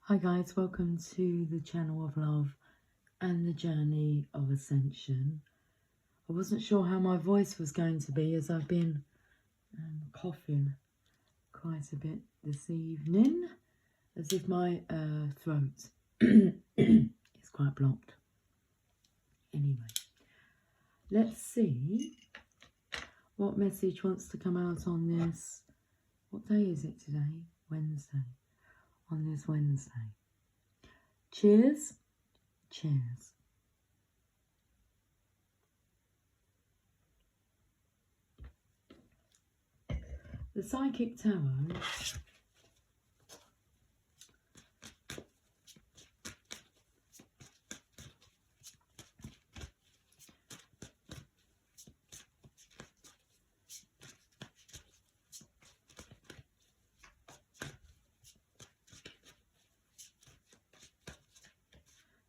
Hi guys, welcome to the channel of love and the journey of ascension. I wasn't sure how my voice was going to be as I've been coughing quite a bit this evening, as if my throat is quite blocked. Anyway, let's see what message wants to come out on this. What day is it today? Wednesday. On this Wednesday. Cheers. Cheers. The Psychic Tarot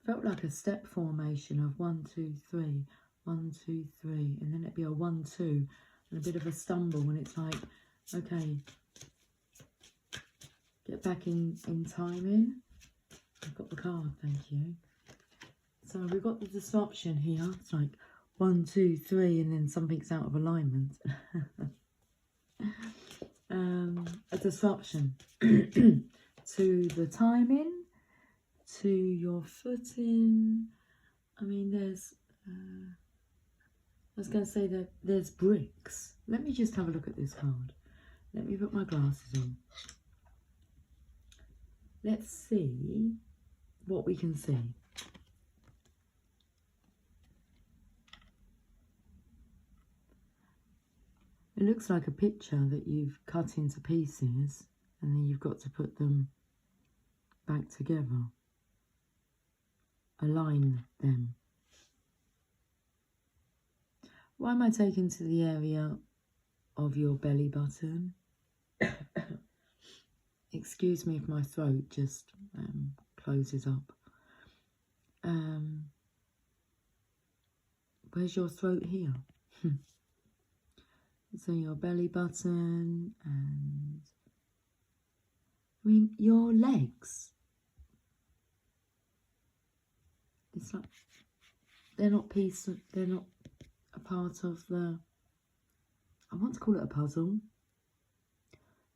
felt like a step formation of 1, 2, 3, 1, 2, 3, and then it'd be a 1, 2, and a bit of a stumble when it's like, okay, get back in timing. I've got the card, thank you. So we've got the disruption here. It's like 1, 2, 3, and then something's out of alignment. A disruption to the timing, to your footing. I mean, there's I was going to say that there's bricks. Let me just have a look at this card. Let me put my glasses on. Let's see what we can see. It looks like a picture that you've cut into pieces and then you've got to put them back together. Align them. Why am I taken to the area of your belly button? Excuse me if my throat just closes up. Where's your throat here? So your belly button and I mean your legs. It's like they're not a part of the, I want to call it a puzzle.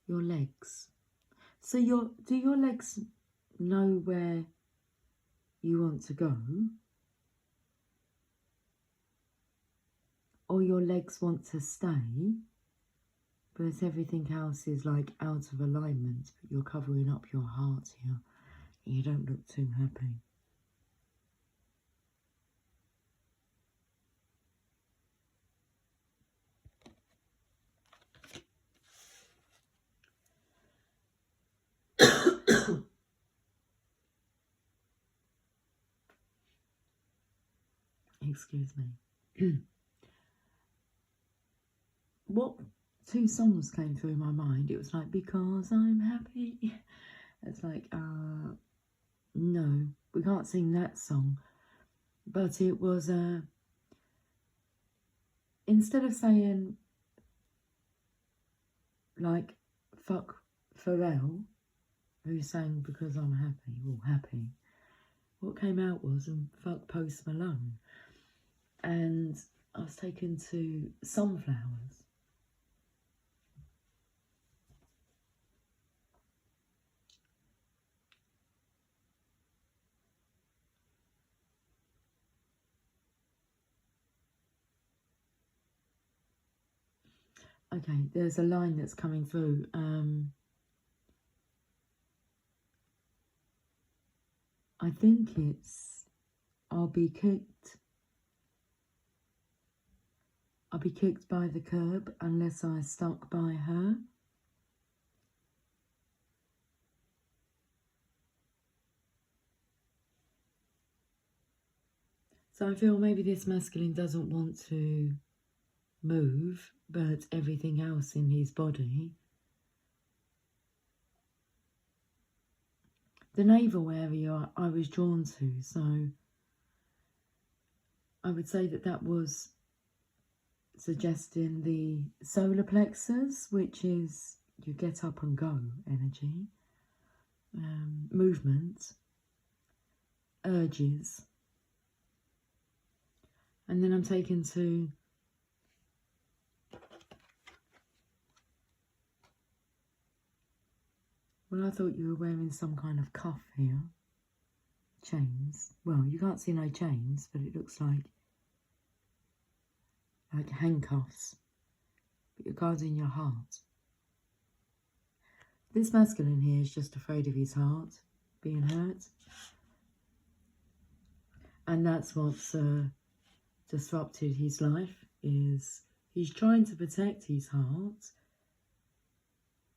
Your legs. So do your legs know where you want to go? Or your legs want to stay, but everything else is like out of alignment, but you're covering up your heart here and you don't look too happy. Excuse me. What two songs came through my mind? It was like, because I'm happy. It's like, no, we can't sing that song. But it was, instead of saying, like, fuck Pharrell, who sang Because I'm Happy, or Happy, what came out was, fuck Post Malone. And I was taken to Sunflowers. Okay, there's a line that's coming through. I think it's, I'll be kicked by the curb unless I stuck by her. So I feel maybe this masculine doesn't want to move, but everything else in his body. The navel area I was drawn to, so I would say that was suggesting the solar plexus, which is you get up and go energy. movement, urges, and then I'm taken to well, I thought you were wearing some kind of cuff here. Chains. Well, you can't see no chains, but it looks like handcuffs. But you're guarding your heart. This masculine here is just afraid of his heart being hurt. And that's what's disrupted his life, is he's trying to protect his heart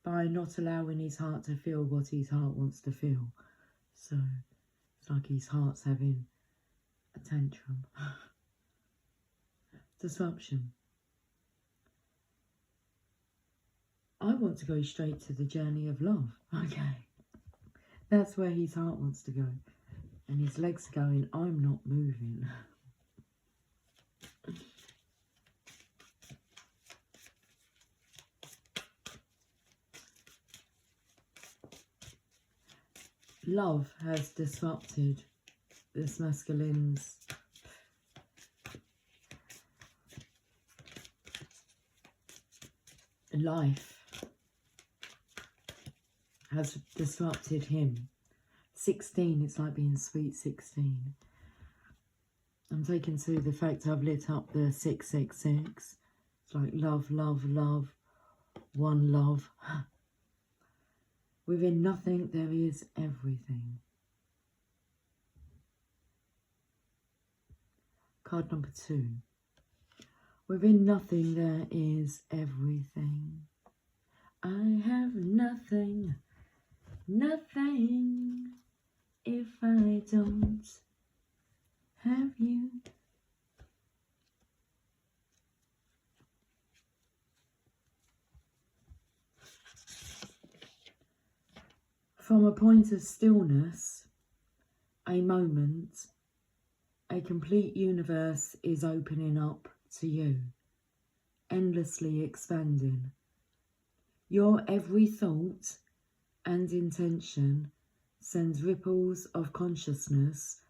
by not allowing his heart to feel what his heart wants to feel. So it's like his heart's having a tantrum. Disruption. I want to go straight to the journey of love. Okay. That's where his heart wants to go. And his legs are going, I'm not moving. Love has disrupted this masculine's life, has disrupted him. 16, it's like being sweet 16. I'm taken to the fact I've lit up the 666. It's like love, love, love, one love. Within nothing there is everything. Card number 2. Within nothing there is everything. I have nothing, nothing if I don't have you. From a point of stillness, a moment, a complete universe is opening up to you, endlessly expanding. Your every thought and intention sends ripples of consciousness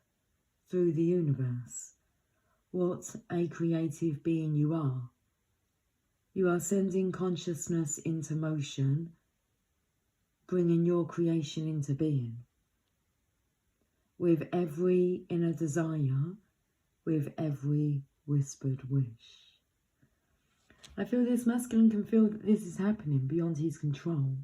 through the universe. What a creative being you are. You are sending consciousness into motion, bringing your creation into being. With every inner desire, with every whispered wish. I feel this masculine can feel that this is happening beyond his control.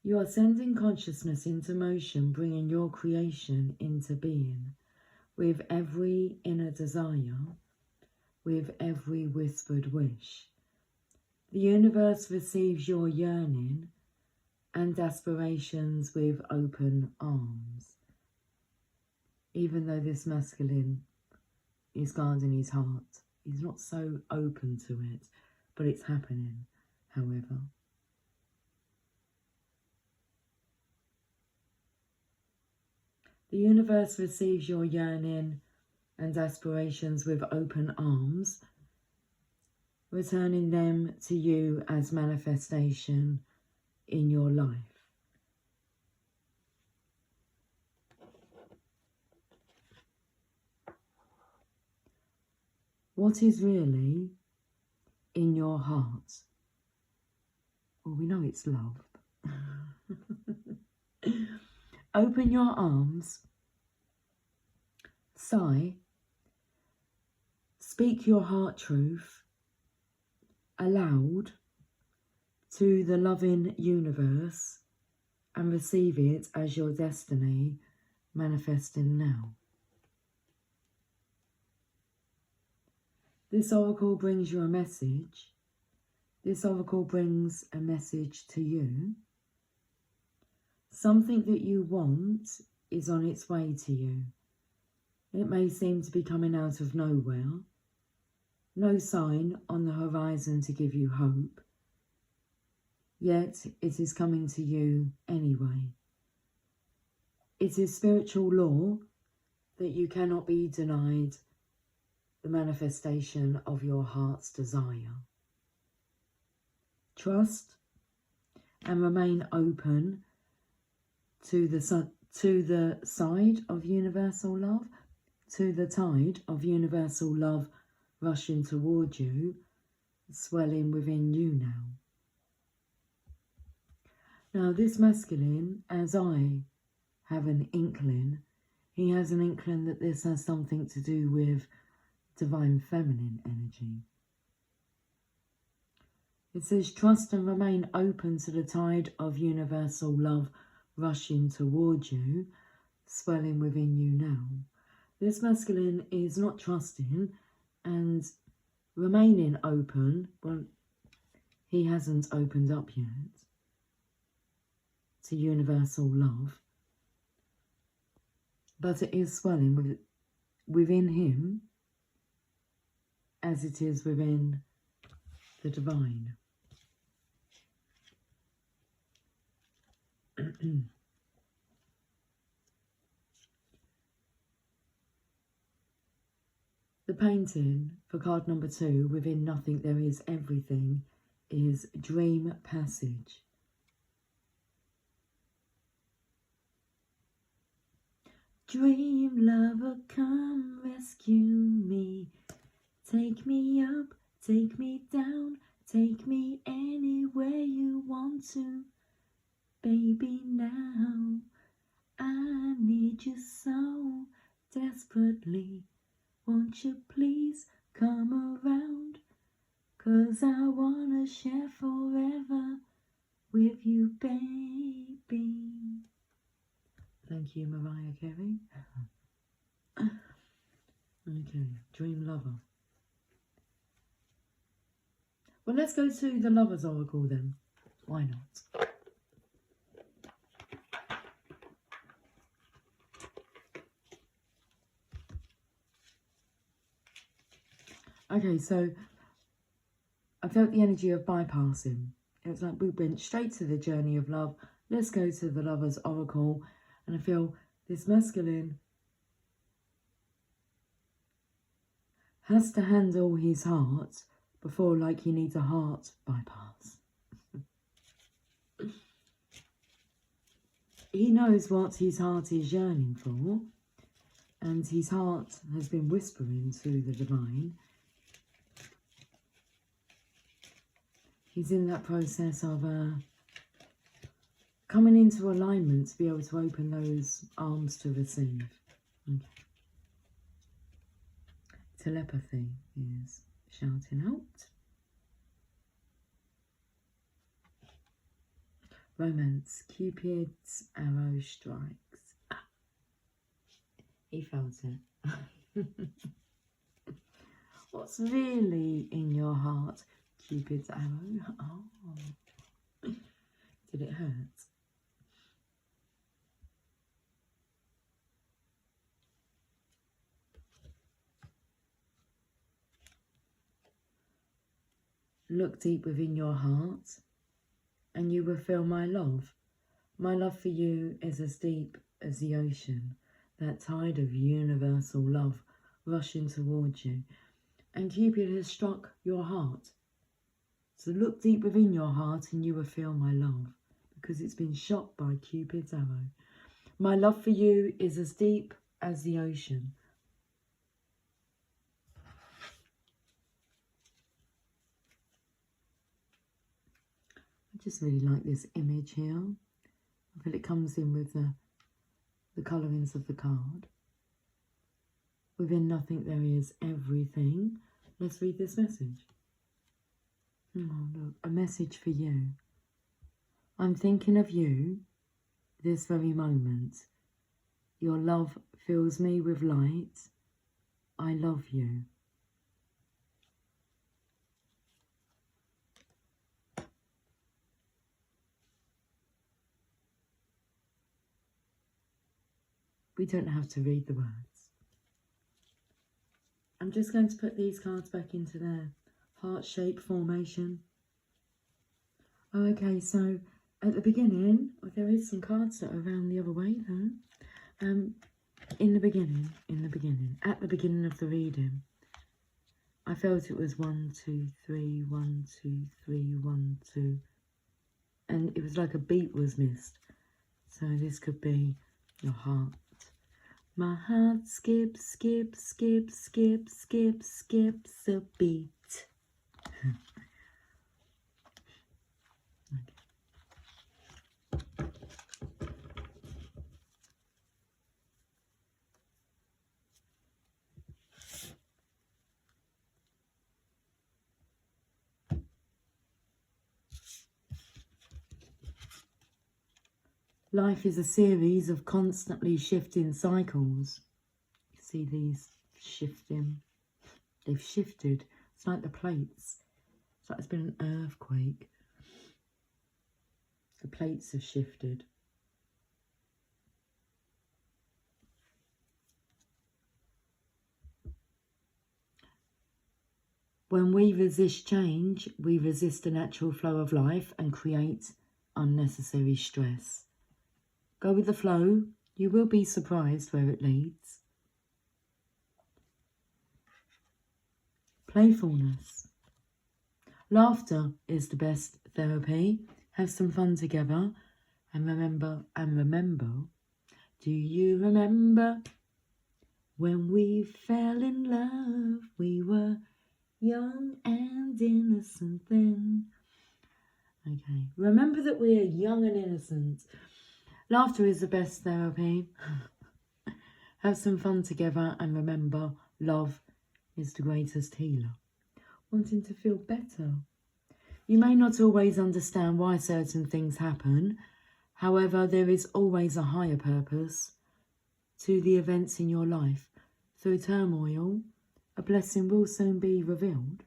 You are sending consciousness into motion, bringing your creation into being. With every inner desire, with every whispered wish. The universe receives your yearning and aspirations with open arms. Even though this masculine is guarding his heart, he's not so open to it, but it's happening, however. The universe receives your yearning and aspirations with open arms, returning them to you as manifestation in your life. What is really in your heart? Well, we know it's love. Open your arms, sigh, speak your heart truth aloud to the loving universe and receive it as your destiny manifesting now. This oracle brings you a message. This oracle brings a message to you. Something that you want is on its way to you. It may seem to be coming out of nowhere. No sign on the horizon to give you hope. Yet it is coming to you anyway. It is spiritual law that you cannot be denied the manifestation of your heart's desire. trust and remain open to the side of universal love, to the tide of universal love rushing toward you, swelling within you now. Now this masculine, as I have an inkling, he has an inkling that this has something to do with divine feminine energy. It says, trust and remain open to the tide of universal love rushing towards you, swelling within you now. This masculine is not trusting and remaining open. Well, he hasn't opened up yet to universal love, but it is swelling within him as it is within the divine. The painting for card number 2, within nothing there is everything, is Dream Passage. Dream lover, come rescue me. Take me up, take me down, take me anywhere you want to. Baby, now I need you so desperately. Won't you please come around? 'Cause I wanna share forever with you, baby. Thank you, Mariah Carey. Okay, Dream Lover. Well, let's go to the Lover's Oracle then. Why not? Okay, so I felt the energy of bypassing. It was like we went straight to the journey of love. Let's go to the Lover's Oracle. And I feel this masculine has to handle his heart before, like, he needs a heart bypass. He knows what his heart is yearning for, and his heart has been whispering to the divine. He's in that process of coming into alignment to be able to open those arms to receive. Okay. Telepathy is shouting out. Romance, Cupid's arrow strikes. Ah, he felt it. What's really in your heart? Cupid's arrow. Oh. Did it hurt? Look deep within your heart and you will feel my love. My love for you is as deep as the ocean, that tide of universal love rushing towards you. And Cupid has struck your heart. So look deep within your heart and you will feel my love, because it's been shot by Cupid's arrow. My love for you is as deep as the ocean. I just really like this image here. I feel it comes in with the colourings of the card. Within nothing there is everything. Let's read this message. Oh, look, a message for you. I'm thinking of you this very moment. Your love fills me with light. I love you. We don't have to read the words. I'm just going to put these cards back into their heart-shaped formation. Oh, okay, so at the beginning, there is some cards that are around the other way though. In the beginning, at the beginning of the reading, I felt it was 1, 2, 3, 1, 2, 3, 1, 2. And it was like a beat was missed. So this could be your heart. My heart skips, skips, skips, skips, skips, skips a beat. Okay. Life is a series of constantly shifting cycles. You see these shifting? They've shifted. It's like the plates. It's like there's been an earthquake. The plates have shifted. When we resist change, we resist the natural flow of life and create unnecessary stress. Go with the flow. You will be surprised where it leads. Playfulness. Laughter is the best therapy. Have some fun together. And remember, do you remember when we fell in love? We were young and innocent then. Okay, remember that we are young and innocent. Laughter is the best therapy. Have some fun together and remember, love is the greatest healer. Wanting to feel better. You may not always understand why certain things happen. However, there is always a higher purpose to the events in your life. Through turmoil, a blessing will soon be revealed.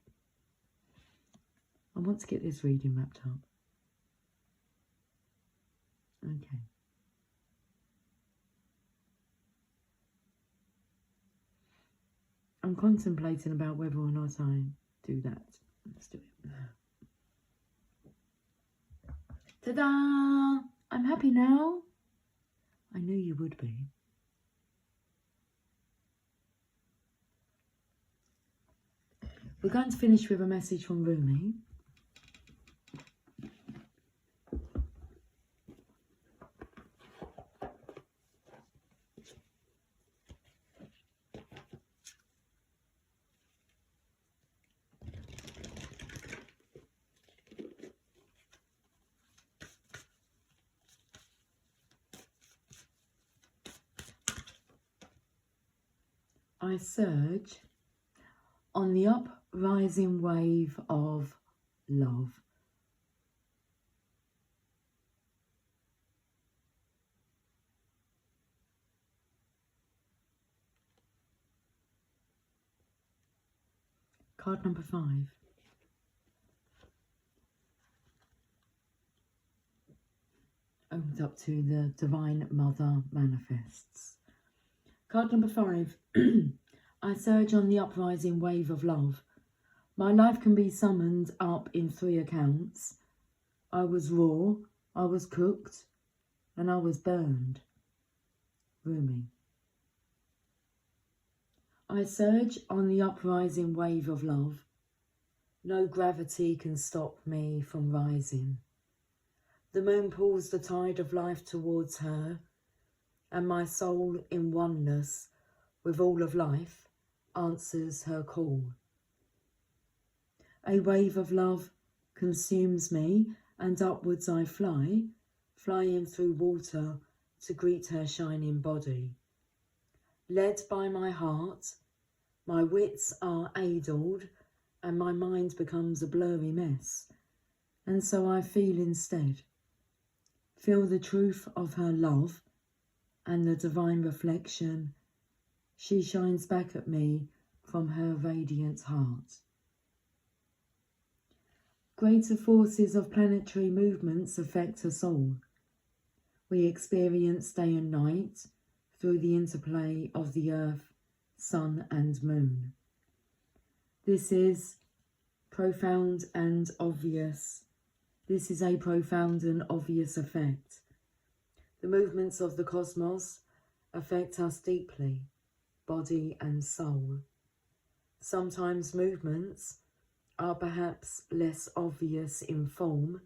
I want to get this reading wrapped up. Okay. I'm contemplating about whether or not I do that. Let's do it. Ta-da! I'm happy now. I knew you would be. We're going to finish with a message from Rumi. I surge on the uprising wave of love. Card number 5. Opens up to the Divine Mother manifests. Card number 5. I surge on the uprising wave of love. My life can be summoned up in 3 accounts. I was raw, I was cooked, and I was burned. Rumi. I surge on the uprising wave of love. No gravity can stop me from rising. The moon pulls the tide of life towards her, and my soul in oneness with all of life answers her call. A wave of love consumes me, and upwards I fly, flying through water to greet her shining body. Led by my heart, my wits are addled, and my mind becomes a blurry mess, and so I feel instead. Feel the truth of her love and the divine reflection. She shines back at me from her radiant heart. Greater forces of planetary movements affect us all. We experience day and night through the interplay of the earth, sun and moon. This is profound and obvious. This is a profound and obvious effect. The movements of the cosmos affect us deeply, body and soul. Sometimes movements are perhaps less obvious in form,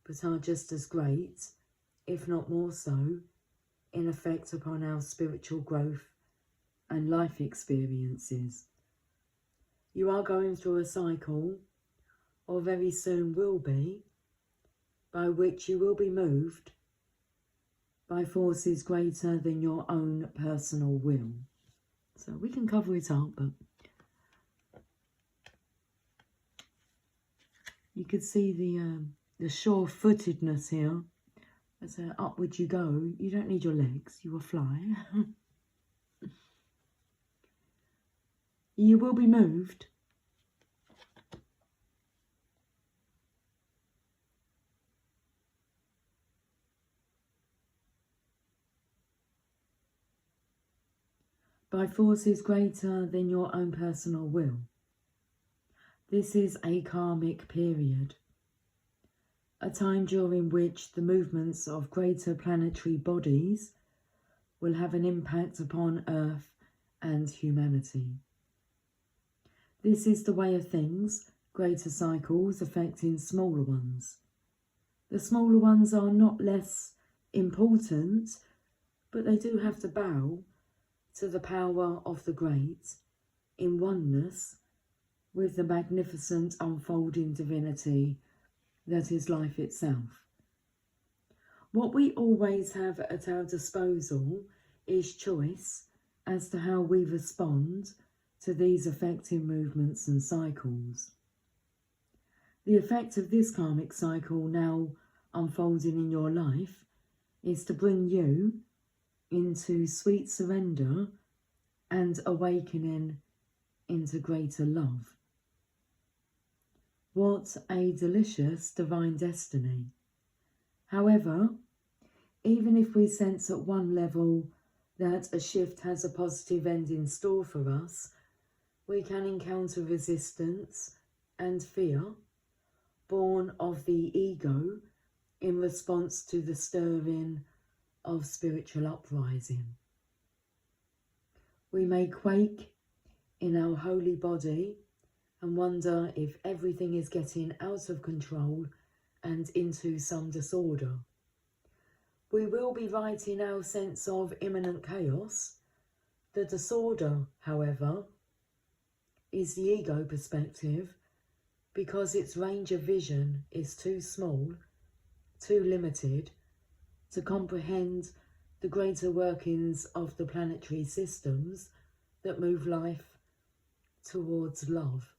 but are just as great, if not more so, in effect upon our spiritual growth and life experiences. You are going through a cycle, or very soon will be, by which you will be moved by forces greater than your own personal will. So we can cover it up, but you could see the sure-footedness here. As upward you go, you don't need your legs, you will fly. You will be moved by forces greater than your own personal will. This is a karmic period, a time during which the movements of greater planetary bodies will have an impact upon Earth and humanity. This is the way of things, greater cycles affecting smaller ones. The smaller ones are not less important, but they do have to bow to the power of the great, in oneness with the magnificent unfolding divinity that is life itself. What we always have at our disposal is choice as to how we respond to these affecting movements and cycles. The effect of this karmic cycle now unfolding in your life is to bring you into sweet surrender and awakening into greater love. What a delicious divine destiny. However, even if we sense at one level that a shift has a positive end in store for us, we can encounter resistance and fear born of the ego in response to the stirring of spiritual uprising. We may quake in our holy body and wonder if everything is getting out of control and into some disorder. We will be right in our sense of imminent chaos. The disorder, however, is the ego perspective, because its range of vision is too small, too limited, to comprehend the greater workings of the planetary systems that move life towards love.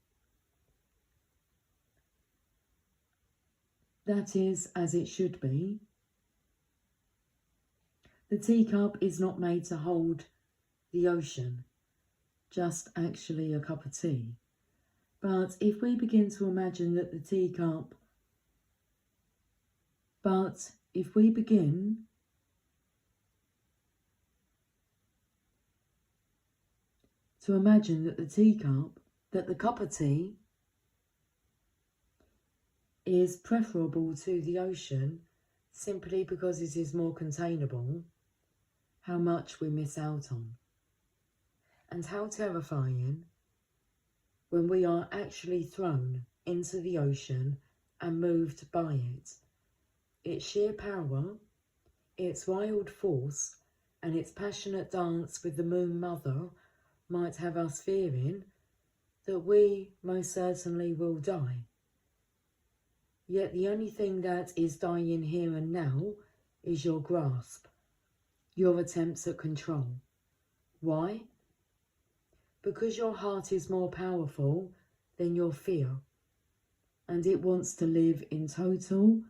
That is as it should be. The teacup is not made to hold the ocean, just actually a cup of tea. But if we begin to imagine that the teacup, that the cup of tea is preferable to the ocean simply because it is more containable, how much we miss out on. And how terrifying when we are actually thrown into the ocean and moved by it. Its sheer power, its wild force, and its passionate dance with the Moon Mother might have us fearing that we most certainly will die. Yet the only thing that is dying here and now is your grasp, your attempts at control. Why? Because your heart is more powerful than your fear, and it wants to live in total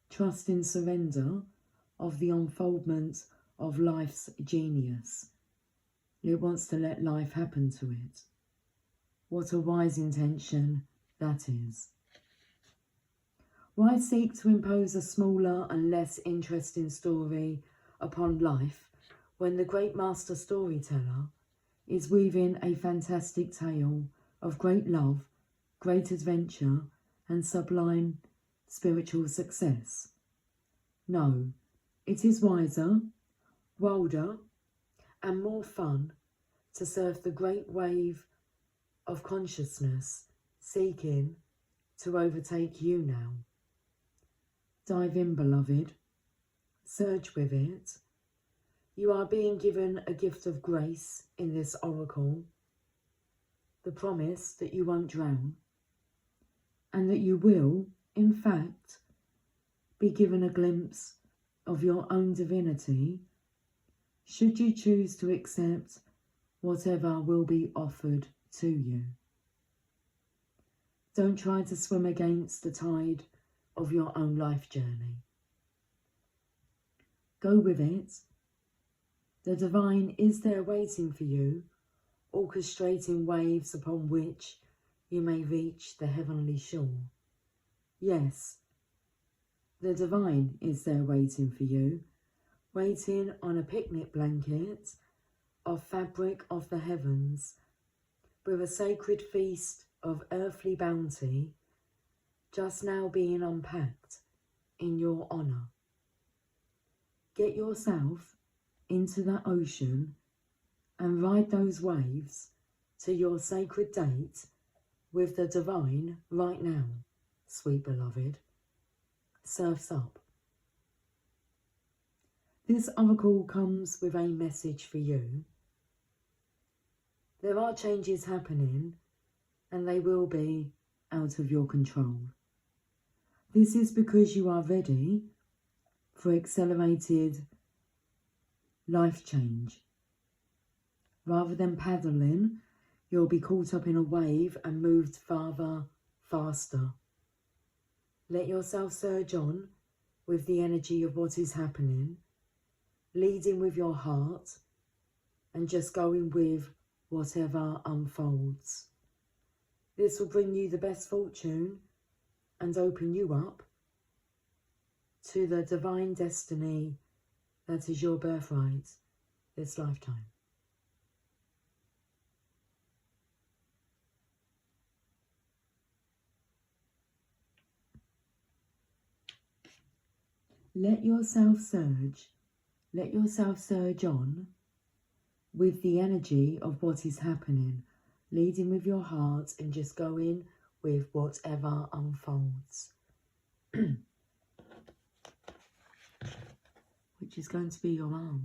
trust and surrender of the unfoldment of life's genius. It wants to let life happen to it. What a wise intention that is. Why seek to impose a smaller and less interesting story upon life when the great master storyteller is weaving a fantastic tale of great love, great adventure, and sublime spiritual success? No, it is wiser, wilder, and more fun to surf the great wave of consciousness seeking to overtake you now. Dive in, beloved. Surge with it. You are being given a gift of grace in this oracle, the promise that you won't drown, and that you will, in fact, be given a glimpse of your own divinity, should you choose to accept whatever will be offered to you. Don't try to swim against the tide of your own life journey. Go with it. The divine is there waiting for you, orchestrating waves upon which you may reach the heavenly shore. Yes, the divine is there waiting for you, waiting on a picnic blanket of fabric of the heavens, with a sacred feast of earthly bounty just now being unpacked in your honour. Get yourself into that ocean and ride those waves to your sacred date with the divine right now, sweet beloved. Surf's up. This oracle comes with a message for you. There are changes happening, and they will be out of your control. This is because you are ready for accelerated life change. Rather than paddling, you'll be caught up in a wave and moved farther, faster. Let yourself surge on with the energy of what is happening, leading with your heart and just going with whatever unfolds. This will bring you the best fortune and open you up to the divine destiny that is your birthright this lifetime. Let yourself surge on with the energy of what is happening, leading with your heart and just going with whatever unfolds. Which is going to be your arm.